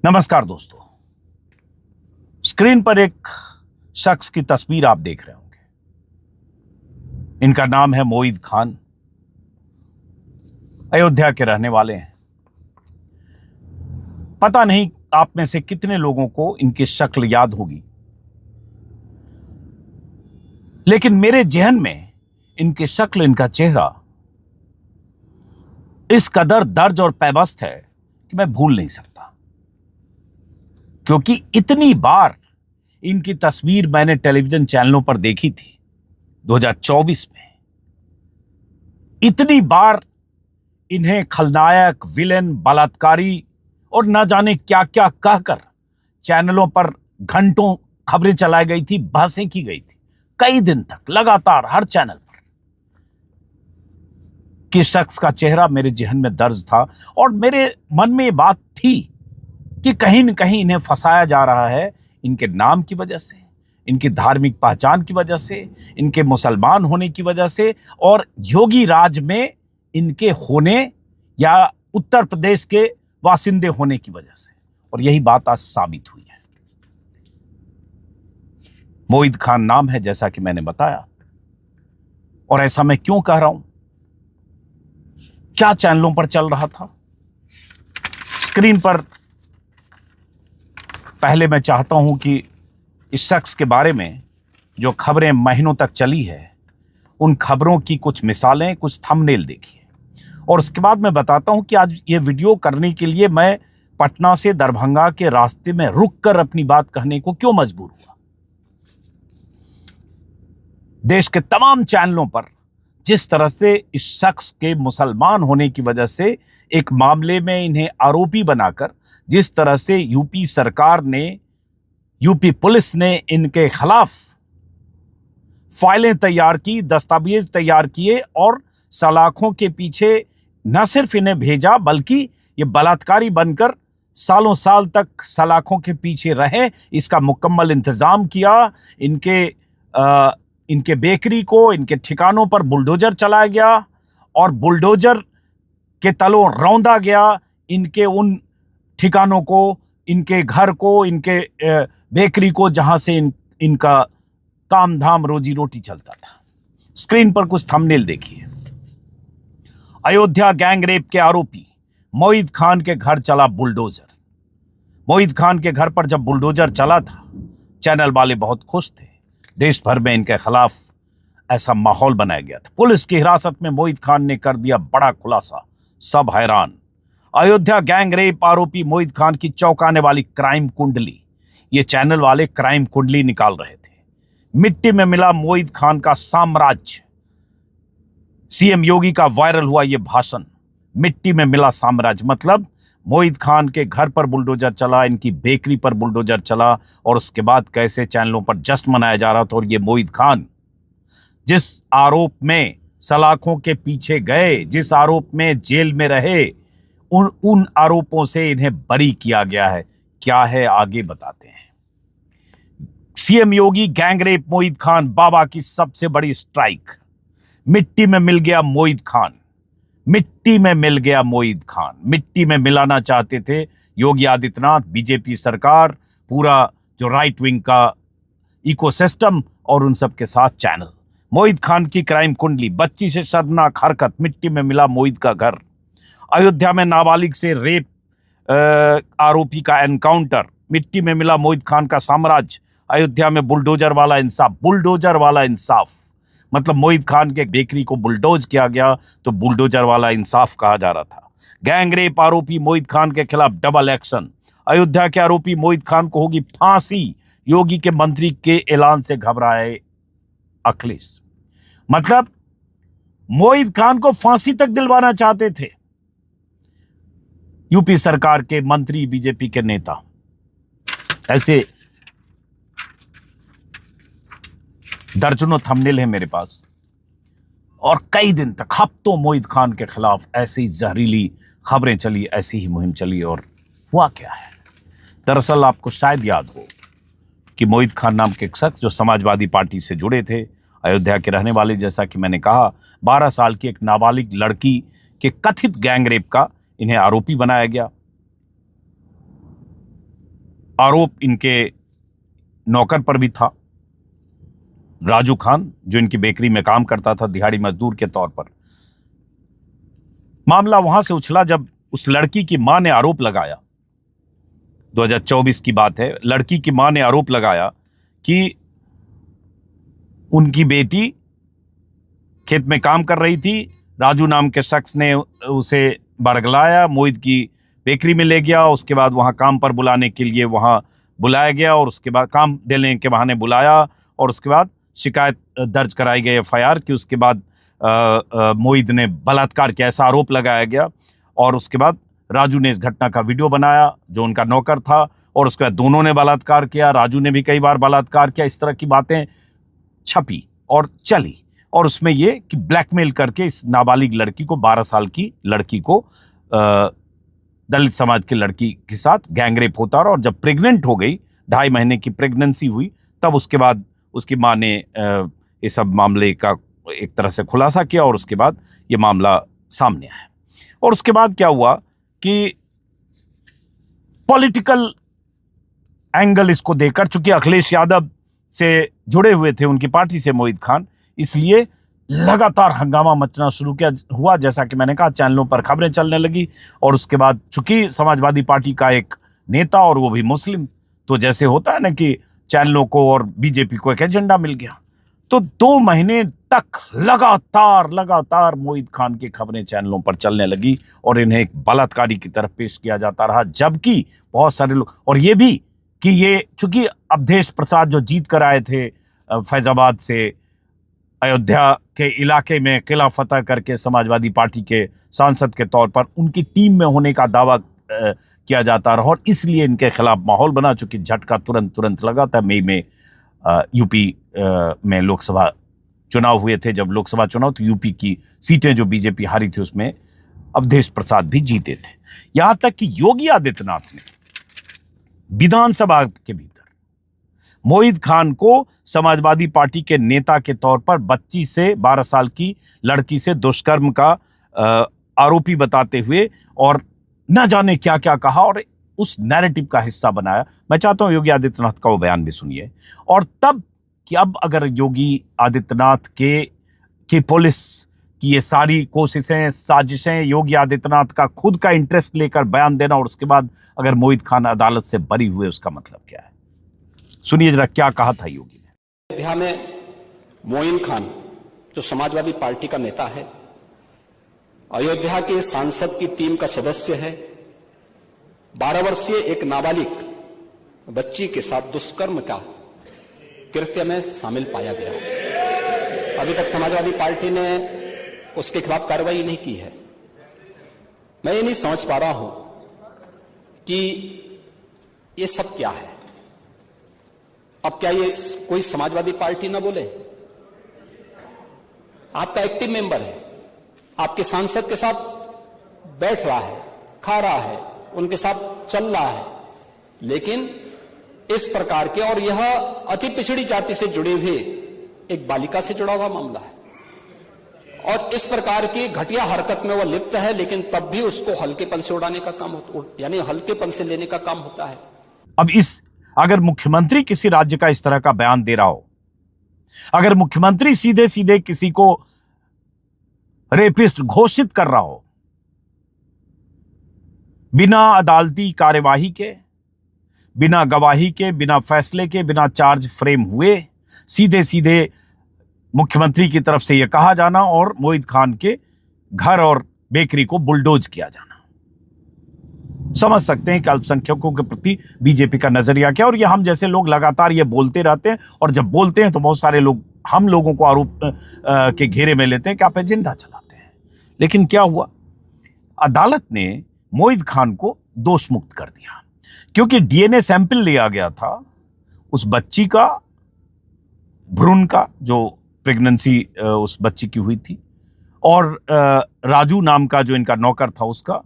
नमस्कार दोस्तों। स्क्रीन पर एक शख्स की तस्वीर आप देख रहे होंगे। इनका नाम है मोईद खान। अयोध्या के रहने वाले हैं। पता नहीं आप में से कितने लोगों को इनकी शक्ल याद होगी, लेकिन मेरे जहन में इनकी शक्ल, इनका चेहरा इस कदर दर्ज और पैबस्त है कि मैं भूल नहीं सकता, क्योंकि इतनी बार इनकी तस्वीर मैंने टेलीविजन चैनलों पर देखी थी 2024 में। इतनी बार इन्हें खलनायक, विलेन, बलात्कारी और न जाने क्या क्या कहकर चैनलों पर घंटों खबरें चलाई गई थी, बहसें की गई थी, कई दिन तक लगातार हर चैनल पर। किस शख्स का चेहरा मेरे जहन में दर्ज था और मेरे मन में ये बात थी कि कहीं न कहीं इन्हें फंसाया जा रहा है, इनके नाम की वजह से, इनकी धार्मिक पहचान की वजह से, इनके मुसलमान होने की वजह से और योगी राज में इनके होने या उत्तर प्रदेश के वासिंदे होने की वजह से। और यही बात आज साबित हुई है। मोईद खान नाम है, जैसा कि मैंने बताया। और ऐसा मैं क्यों कह रहा हूं? क्या चैनलों पर चल रहा था? स्क्रीन पर पहले मैं चाहता हूं कि इस शख्स के बारे में जो खबरें महीनों तक चली है, उन खबरों की कुछ मिसालें, कुछ थंबनेल देखिए, और उसके बाद मैं बताता हूं कि आज ये वीडियो करने के लिए मैं पटना से दरभंगा के रास्ते में रुककर अपनी बात कहने को क्यों मजबूर हुआ। देश के तमाम चैनलों पर जिस तरह से इस शख्स के मुसलमान होने की वजह से एक मामले में इन्हें आरोपी बनाकर जिस तरह से यूपी सरकार ने, यूपी पुलिस ने इनके खिलाफ फाइलें तैयार की, दस्तावेज तैयार किए और सलाखों के पीछे न सिर्फ इन्हें भेजा, बल्कि ये बलात्कारी बनकर सालों साल तक सलाखों के पीछे रहे, इसका मुकम्मल इंतजाम किया। इनके बेकरी को, इनके ठिकानों पर बुलडोजर चलाया गया और बुलडोजर के तलों रौंदा गया इनके उन ठिकानों को, इनके घर को, इनके बेकरी को, जहां से इनका काम धाम रोजी रोटी चलता था। स्क्रीन पर कुछ थंबनेल देखिए। अयोध्या गैंग रेप के आरोपी मोईद खान के घर चला बुलडोजर। मोईद खान के घर पर जब बुलडोजर चला था, चैनल वाले बहुत खुश थे। देश भर में इनके खिलाफ ऐसा माहौल बनाया गया था। पुलिस की हिरासत में मोईद खान ने कर दिया बड़ा खुलासा, सब हैरान। अयोध्या गैंग रेप आरोपी मोईद खान की चौंकाने वाली क्राइम कुंडली, ये चैनल वाले क्राइम कुंडली निकाल रहे थे। मिट्टी में मिला मोईद खान का साम्राज्य। सीएम योगी का वायरल हुआ ये भाषण, मिट्टी में मिला साम्राज्य, मतलब मोईद खान के घर पर बुलडोजर चला, इनकी बेकरी पर बुलडोजर चला और उसके बाद कैसे चैनलों पर जश्न मनाया जा रहा था। और ये मोईद खान जिस आरोप में सलाखों के पीछे गए, जिस आरोप में जेल में रहे, उन आरोपों से इन्हें बरी किया गया है। क्या है आगे बताते हैं। सीएम योगी गैंग रेप मोईद खान, बाबा की सबसे बड़ी स्ट्राइक। मिट्टी में मिल गया मोईद खान, मिट्टी में मिल गया मोईद खान। मिट्टी में मिलाना चाहते थे योगी आदित्यनाथ, बीजेपी सरकार, पूरा जो राइट विंग का इकोसिस्टम और उन सब के साथ चैनल। मोईद खान की क्राइम कुंडली, बच्ची से शर्मनाक हरकत, मिट्टी में मिला मोईद का घर। अयोध्या में नाबालिग से रेप आरोपी का एनकाउंटर, मिट्टी में मिला मोईद खान का साम्राज्य। अयोध्या में बुलडोजर वाला इंसाफ, बुलडोजर वाला इंसाफ, मतलब मोईद खान के बेकरी को बुलडोज किया गया तो बुलडोजर वाला इंसाफ कहा जा रहा था। गैंग रेप आरोपी मोईद खान के खिलाफ डबल एक्शन। अयोध्या के आरोपी मोईद खान को होगी फांसी, योगी के मंत्री के ऐलान से घबराए अखिलेश। मतलब मोईद खान को फांसी तक दिलवाना चाहते थे यूपी सरकार के मंत्री, बीजेपी के नेता। ऐसे दर्जनों थंबनेल है मेरे पास और कई दिन तक, हफ्तों मोईद खान के खिलाफ ऐसी ही जहरीली खबरें चली, ऐसी ही मुहिम चली। और हुआ क्या है, दरअसल आपको शायद याद हो कि मोईद खान नाम के एक शख्स जो समाजवादी पार्टी से जुड़े थे, अयोध्या के रहने वाले, जैसा कि मैंने कहा, 12 साल की एक नाबालिग लड़की के कथित गैंग रेप का इन्हें आरोपी बनाया गया। आरोप इनके नौकर पर भी था, राजू खान, जो इनकी बेकरी में काम करता था दिहाड़ी मजदूर के तौर पर। मामला वहां से उछला जब उस लड़की की मां ने आरोप लगाया, 2024 की बात है, लड़की की मां ने आरोप लगाया कि उनकी बेटी खेत में काम कर रही थी, राजू नाम के शख्स ने उसे बरगलाया, मोहित की बेकरी में ले गया, उसके बाद वहां काम पर बुलाने के लिए वहां बुलाया गया और उसके बाद काम देने के बहाने बुलाया और उसके बाद शिकायत दर्ज कराई गई, FIR की। उसके बाद मोहित ने बलात्कार किया, ऐसा आरोप लगाया गया और उसके बाद राजू ने इस घटना का वीडियो बनाया, जो उनका नौकर था, और उसके बाद दोनों ने बलात्कार किया, राजू ने भी कई बार बलात्कार किया। इस तरह की बातें छपी और चली और उसमें ये कि ब्लैकमेल करके इस नाबालिग लड़की को, 12 साल की लड़की को, दलित समाज की लड़की के साथ गैंगरेप होता रहा और जब प्रेग्नेंट हो गई, 2.5 महीने की प्रेगनेंसी हुई, तब उसके बाद उसकी मां ने इस सब मामले का एक तरह से खुलासा किया और उसके बाद ये मामला सामने आया। और उसके बाद क्या हुआ कि पॉलिटिकल एंगल इसको देकर, चूंकि अखिलेश यादव से जुड़े हुए थे उनकी पार्टी से मोहित खान, इसलिए लगातार हंगामा मचना शुरू हुआ। जैसा कि मैंने कहा, चैनलों पर खबरें चलने लगी और उसके बाद चूंकि समाजवादी पार्टी का एक नेता और वो भी मुस्लिम, तो जैसे होता है ना कि चैनलों को और बीजेपी को एक एजेंडा मिल गया, तो 2 महीने तक लगातार मोहित खान की खबरें चैनलों पर चलने लगी और इन्हें एक बलात्कारी की तरफ पेश किया जाता रहा। जबकि बहुत सारे लोग, और ये भी कि ये चूंकि अवधेश प्रसाद जो जीत कर आए थे फैजाबाद से, अयोध्या के इलाके में किला फतह करके समाजवादी पार्टी के सांसद के तौर पर उनकी टीम में होने का दावा किया जाता रहा और इसलिए इनके खिलाफ माहौल बना। चूंकि झटका तुरंत लगा था। मई में यूपी में लोकसभा चुनाव हुए थे, जब लोकसभा चुनाव, तो यूपी की सीटें जो बीजेपी हारी थी उसमें अवधेश प्रसाद भी जीते थे। यहां तक कि योगी आदित्यनाथ ने विधानसभा के भीतर मोहित खान को समाजवादी पार्टी के नेता के तौर पर बच्ची से, 12 साल की लड़की से दुष्कर्म का आरोपी बताते हुए और न जाने क्या क्या कहा और उस नैरेटिव का हिस्सा बनाया। मैं चाहता हूं योगी आदित्यनाथ का वो बयान भी सुनिए। और तब कि अब अगर योगी आदित्यनाथ की पुलिस की ये सारी कोशिशें, साजिशें, योगी आदित्यनाथ का खुद का इंटरेस्ट लेकर बयान देना और उसके बाद अगर मोहित खान अदालत से बरी हुए, उसका मतलब क्या है? सुनिए जरा क्या कहा था योगी ने। अयोध्या में मोइन खान जो समाजवादी पार्टी का नेता है, अयोध्या के सांसद की टीम का सदस्य है, 12 वर्षीय एक नाबालिग बच्ची के साथ दुष्कर्म का कृत्य में शामिल पाया गया। अभी तक समाजवादी पार्टी ने उसके खिलाफ कार्रवाई नहीं की है। मैं ये नहीं समझ पा रहा हूं कि ये सब क्या है। अब क्या ये कोई समाजवादी पार्टी ना बोले? आपका एक्टिव मेंबर है, आपके सांसद के साथ बैठ रहा है, खा रहा है, उनके साथ चल रहा है, लेकिन इस प्रकार के, और यह अति पिछड़ी जाति से जुड़े हुए एक बालिका से जुड़ा हुआ मामला है और इस प्रकार की घटिया हरकत में वह लिप्त है, लेकिन तब भी उसको हल्केपन से उड़ाने का काम होता, यानी हल्केपन से लेने का काम होता है। अब अगर मुख्यमंत्री किसी राज्य का इस तरह का बयान दे रहा हो, अगर मुख्यमंत्री सीधे सीधे किसी को रेपिस्ट घोषित कर रहा हो, बिना अदालती कार्यवाही के, बिना गवाही के, बिना फैसले के, बिना चार्ज फ्रेम हुए, सीधे सीधे मुख्यमंत्री की तरफ से यह कहा जाना और मोहित खान के घर और बेकरी को बुलडोज किया जाना, समझ सकते हैं कि अल्पसंख्यकों के प्रति बीजेपी का नजरिया क्या। और ये हम जैसे लोग लगातार ये बोलते रहते हैं और जब बोलते हैं तो बहुत सारे लोग हम लोगों को आरोप के घेरे में लेते हैं कि आप एजेंडा चलाते हैं। लेकिन क्या हुआ? अदालत ने मोहित खान को दोष मुक्त कर दिया क्योंकि डीएनए सैंपल लिया गया था उस बच्ची का, भ्रूण का, जो प्रेगनेंसी उस बच्ची की हुई थी, और राजू नाम का जो इनका नौकर था उसका,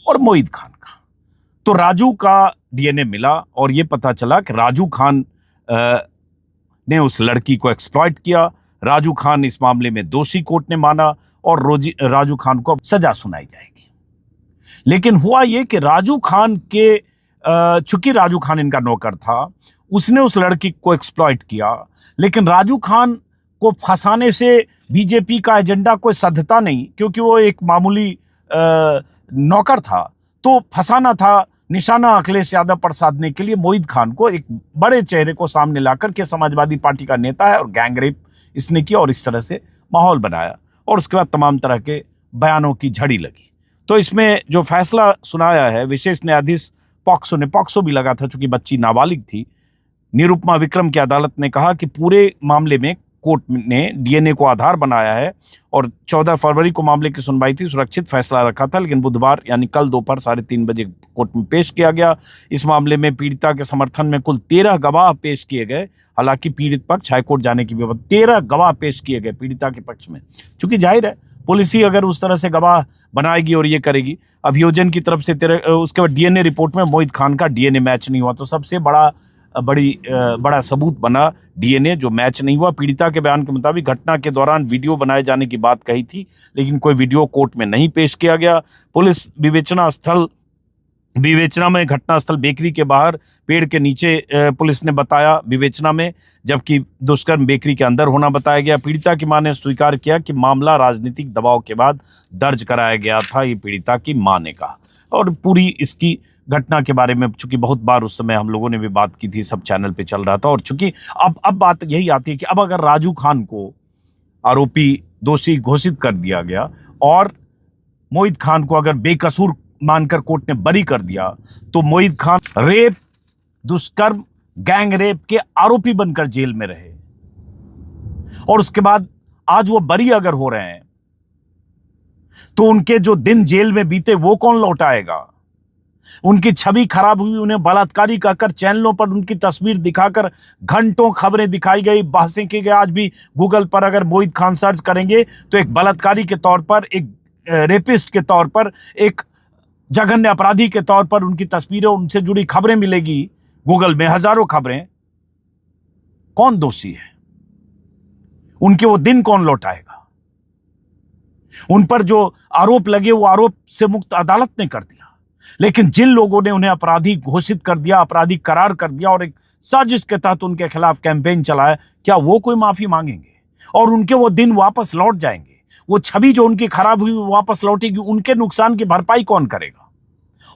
और मोहित खान का। तो राजू का डीएनए मिला और यह पता चला कि राजू खान ने उस लड़की को एक्सप्लॉइट किया। राजू खान इस मामले में दोषी कोर्ट ने माना और राजू खान को सजा सुनाई जाएगी। लेकिन हुआ यह कि राजू खान के चूंकि राजू खान इनका नौकर था, उसने उस लड़की को एक्सप्लॉइट किया, लेकिन राजू खान को फंसाने से बीजेपी का एजेंडा कोई सधता नहीं, क्योंकि वो एक मामूली नौकर था। तो फंसाना था, निशाना अखिलेश यादव पर साधने के लिए मोहित खान को, एक बड़े चेहरे को सामने लाकर के समाजवादी पार्टी का नेता है और गैंगरेप इसने किया और इस तरह से माहौल बनाया, और उसके बाद तमाम तरह के बयानों की झड़ी लगी। तो इसमें जो फैसला सुनाया है विशेष न्यायाधीश पॉक्सो ने, पॉक्सो भी लगा था चूंकि बच्ची नाबालिग थी, निरुपमा विक्रम की अदालत ने कहा कि पूरे मामले में कोर्ट ने डीएनए को आधार बनाया है और 14 फरवरी को मामले की सुनवाई थी, सुरक्षित फैसला रखा था, लेकिन बुधवार यानी कल दोपहर 3:30 बजे कोर्ट में पेश किया गया। इस मामले में पीड़िता के समर्थन में कुल 13 गवाह पेश किए गए। हालांकि पीड़ित पक्ष हाईकोर्ट जाने की व्यवस्था, 13 गवाह पेश किए गए पीड़िता के पक्ष में, चूंकि जाहिर है पुलिस ही अगर उस तरह से गवाह बनाएगी और ये करेगी। अभियोजन की तरफ से उसके बाद डीएनए रिपोर्ट में मोहित खान का डीएनए मैच नहीं हुआ, तो सबसे बड़ा सबूत बना डीएनए जो मैच नहीं हुआ। पीड़िता के बयान के मुताबिक घटना के दौरान वीडियो बनाए जाने की बात कही थी, लेकिन कोई वीडियो कोर्ट में नहीं पेश किया गया। पुलिस विवेचना में घटनास्थल बेकरी के बाहर पेड़ के नीचे पुलिस ने बताया विवेचना में, जबकि दुष्कर्म बेकरी के अंदर होना बताया गया। पीड़िता की मां ने स्वीकार किया कि मामला राजनीतिक दबाव के बाद दर्ज कराया गया था, ये पीड़िता की मां ने कहा। और पूरी इसकी घटना के बारे में चूंकि बहुत बार उस समय हम लोगों ने भी बात की थी, सब चैनल पे चल रहा था, और चूंकि अब बात यही आती है कि अब अगर राजू खान को आरोपी दोषी घोषित कर दिया गया और मोहित खान को अगर बेकसूर मानकर कोर्ट ने बरी कर दिया, तो मोहित खान रेप, दुष्कर्म, गैंग रेप के आरोपी बनकर जेल में रहे, और उसके बाद आज वो बरी अगर हो रहे हैं तो उनके जो दिन जेल में बीते वो कौन लौटाएगा? उनकी छवि खराब हुई, उन्हें बलात्कारी कहकर चैनलों पर उनकी तस्वीर दिखाकर घंटों खबरें दिखाई गई, बहसें की गई। आज भी गूगल पर अगर मोहित खान सर्च करेंगे तो एक बलात्कारी के तौर पर, एक रेपिस्ट के तौर पर, एक जघन्य अपराधी के तौर पर उनकी तस्वीरें, उनसे जुड़ी खबरें मिलेगी गूगल में, हजारों खबरें। कौन दोषी है? उनके वो दिन कौन लौटाएगा? उन पर जो आरोप लगे वो आरोप से मुक्त अदालत ने कर दिया, लेकिन जिन लोगों ने उन्हें अपराधी घोषित कर दिया, अपराधी करार कर दिया और एक साजिश के तहत उनके खिलाफ कैंपेन चलाया, क्या वो कोई माफी मांगेंगे और उनके वो दिन वापस लौट जाएंगे? वो छवि जो उनकी खराब हुई वो वापस लौटेगी, उनके नुकसान की भरपाई कौन करेगा?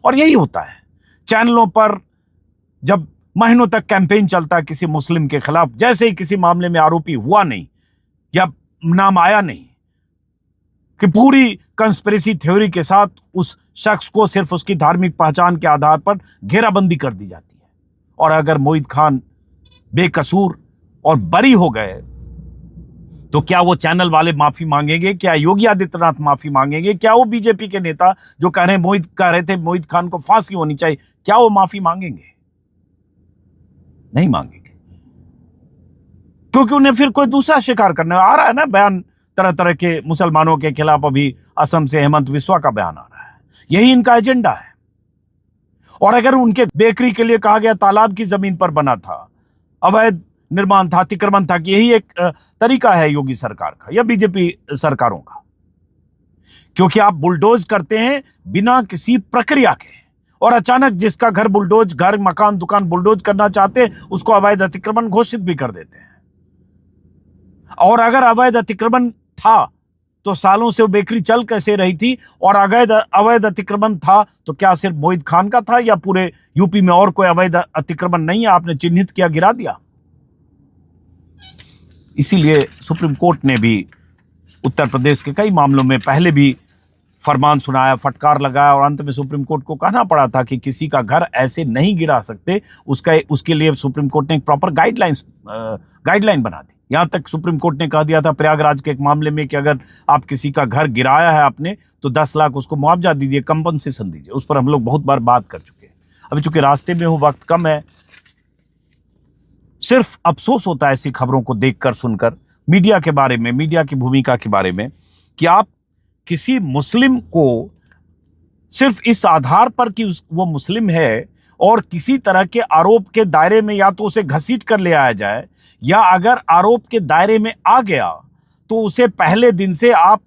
और यही होता है चैनलों पर जब महीनों तक कैंपेन चलता है किसी मुस्लिम के खिलाफ, जैसे ही किसी मामले में आरोपी हुआ नहीं या नाम आया नहीं, कि पूरी कंस्पिरेसी थ्योरी के साथ उस शख्स को सिर्फ उसकी धार्मिक पहचान के आधार पर घेराबंदी कर दी जाती है। और अगर मोहित खान बेकसूर और बरी हो गए तो क्या वो चैनल वाले माफी मांगेंगे? क्या योगी आदित्यनाथ माफी मांगेंगे? क्या वो बीजेपी के नेता जो कह रहे थे मोहित खान को फांसी होनी चाहिए, क्या वो माफी मांगेंगे? नहीं मांगेंगे, क्योंकि उन्हें फिर कोई दूसरा शिकार करने आ रहा है ना। बयान तरह तरह के मुसलमानों के खिलाफ, अभी असम से हेमंत बिस्वा का बयान आ रहा है, यही इनका एजेंडा है। और अगर उनके बेकरी के लिए कहा गया तालाब की जमीन पर बना था, अवैध निर्माण था, अतिक्रमण था, कि यही एक तरीका है योगी सरकार का या बीजेपी सरकारों का, क्योंकि आप बुलडोज करते हैं बिना किसी प्रक्रिया के, और अचानक जिसका घर मकान दुकान बुलडोज करना चाहते हैं उसको अवैध अतिक्रमण घोषित भी कर देते हैं। और अगर अवैध अतिक्रमण था तो सालों से वो बेकरी चल कैसे रही थी? और अवैध अतिक्रमण था तो क्या सिर्फ मोहित खान का था या पूरे यूपी में और कोई अवैध अतिक्रमण नहीं है? आपने चिन्हित किया, गिरा दिया। इसीलिए सुप्रीम कोर्ट ने भी उत्तर प्रदेश के कई मामलों में पहले भी फरमान सुनाया, फटकार लगाया, और अंत में सुप्रीम कोर्ट को कहना पड़ा था कि किसी का घर ऐसे नहीं गिरा सकते। उसके लिए सुप्रीम कोर्ट ने एक प्रॉपर गाइडलाइन बना दी। यहां तक सुप्रीम कोर्ट ने कह दिया था प्रयागराज के एक मामले में कि अगर आप किसी का घर गिराया है आपने तो 10 लाख उसको मुआवजा दीजिए, कंपनसेशन दीजिए। उस पर हम लोग बहुत बार बात कर चुके हैं। अभी चूंकि रास्ते में हूं, वक्त कम है, सिर्फ अफसोस होता है ऐसी खबरों को देखकर सुनकर, मीडिया के बारे में, मीडिया की भूमिका के बारे में, कि आप किसी मुस्लिम को सिर्फ इस आधार पर कि वो मुस्लिम है और किसी तरह के आरोप के दायरे में या तो उसे घसीट कर ले आया जाए, या अगर आरोप के दायरे में आ गया तो उसे पहले दिन से आप,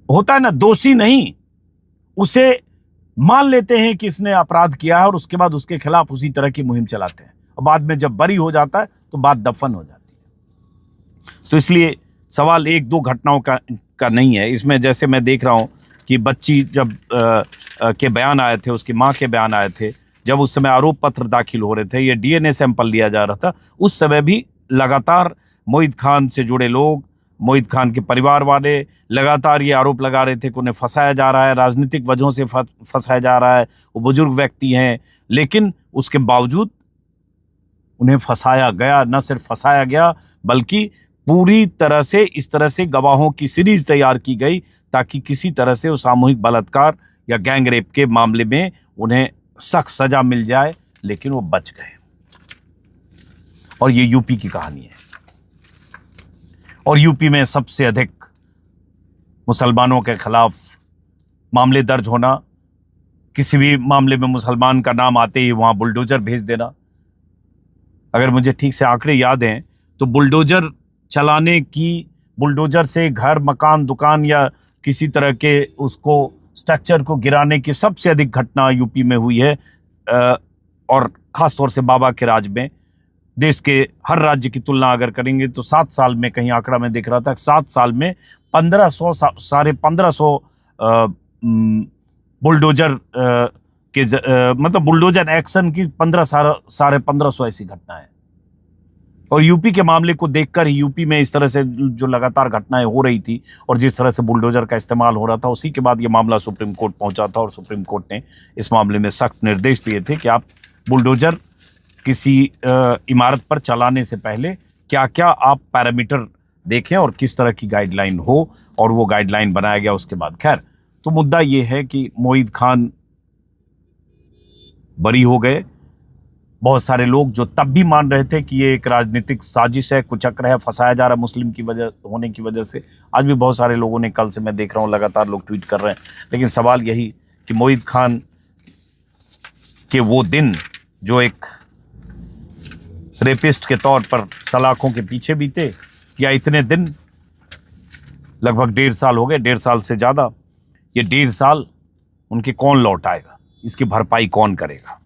होता है ना, दोषी नहीं, उसे मान लेते हैं कि इसने अपराध किया है और उसके बाद उसके खिलाफ उसी तरह की मुहिम चलाते हैं और बाद में जब बरी हो जाता है तो बात दफन हो जाती है। तो इसलिए सवाल एक दो घटनाओं का नहीं है इसमें। जैसे मैं देख रहा हूं कि बच्ची जब के बयान आए थे, उसकी मां के बयान आए थे, जब उस समय आरोप पत्र दाखिल हो रहे थे, ये डीएनए सैंपल लिया जा रहा था, उस समय भी लगातार मोहित खान से जुड़े लोग, मोहित खान के परिवार वाले लगातार ये आरोप लगा रहे थे कि उन्हें फंसाया जा रहा है, राजनीतिक वजहों से फंसाया जा रहा है, वो बुजुर्ग व्यक्ति हैं। लेकिन उसके बावजूद उन्हें फंसाया गया, न सिर्फ फंसाया गया बल्कि पूरी तरह से इस तरह से गवाहों की सीरीज तैयार की गई ताकि किसी तरह से वो सामूहिक बलात्कार या गैंग रेप के मामले में उन्हें सख्त सजा मिल जाए, लेकिन वो बच गए। और ये यूपी की कहानी है। और यूपी में सबसे अधिक मुसलमानों के खिलाफ मामले दर्ज होना, किसी भी मामले में मुसलमान का नाम आते ही वहां बुलडोजर भेज देना। अगर मुझे ठीक से आंकड़े याद हैं तो बुलडोजर चलाने की, बुलडोजर से घर, मकान, दुकान या किसी तरह के उसको स्ट्रक्चर को गिराने की सबसे अधिक घटना यूपी में हुई है। और खासतौर से बाबा के राज में। देश के हर राज्य की तुलना अगर करेंगे तो 7 साल में, कहीं आंकड़ा मैं देख रहा था, 7 साल में 1500 साढ़े 1500 बुलडोजर मतलब बुलडोजर एक्शन की साढ़े 1500 ऐसी घटनाएं। और यूपी के मामले को देखकर ही यूपी में इस तरह से जो लगातार घटनाएं हो रही थी और जिस तरह से बुलडोजर का इस्तेमाल हो रहा था, उसी के बाद ये मामला सुप्रीम कोर्ट पहुंचा था और सुप्रीम कोर्ट ने इस मामले में सख्त निर्देश दिए थे कि आप बुलडोजर किसी इमारत पर चलाने से पहले क्या क्या आप पैरामीटर देखें और किस तरह की गाइडलाइन हो, और वो गाइडलाइन बनाया गया उसके बाद। खैर, तो मुद्दा ये है कि मोहित खान बरी हो गए। बहुत सारे लोग जो तब भी मान रहे थे कि ये एक राजनीतिक साजिश है, कुचक्र है, फंसाया जा रहा है मुस्लिम की वजह होने की वजह से, आज भी बहुत सारे लोगों ने, कल से मैं देख रहा हूँ लगातार लोग ट्वीट कर रहे हैं। लेकिन सवाल यही कि मोहित खान के वो दिन जो एक रेपिस्ट के तौर पर सलाखों के पीछे बीते, या इतने दिन, लगभग 1.5 साल हो गए, 1.5 साल से ज्यादा, ये 1.5 साल उनके कौन लौटाएगा, इसकी भरपाई कौन करेगा।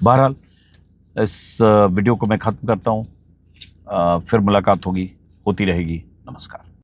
बहरहाल इस वीडियो को मैं खत्म करता हूं। फिर मुलाकात होती रहेगी। नमस्कार।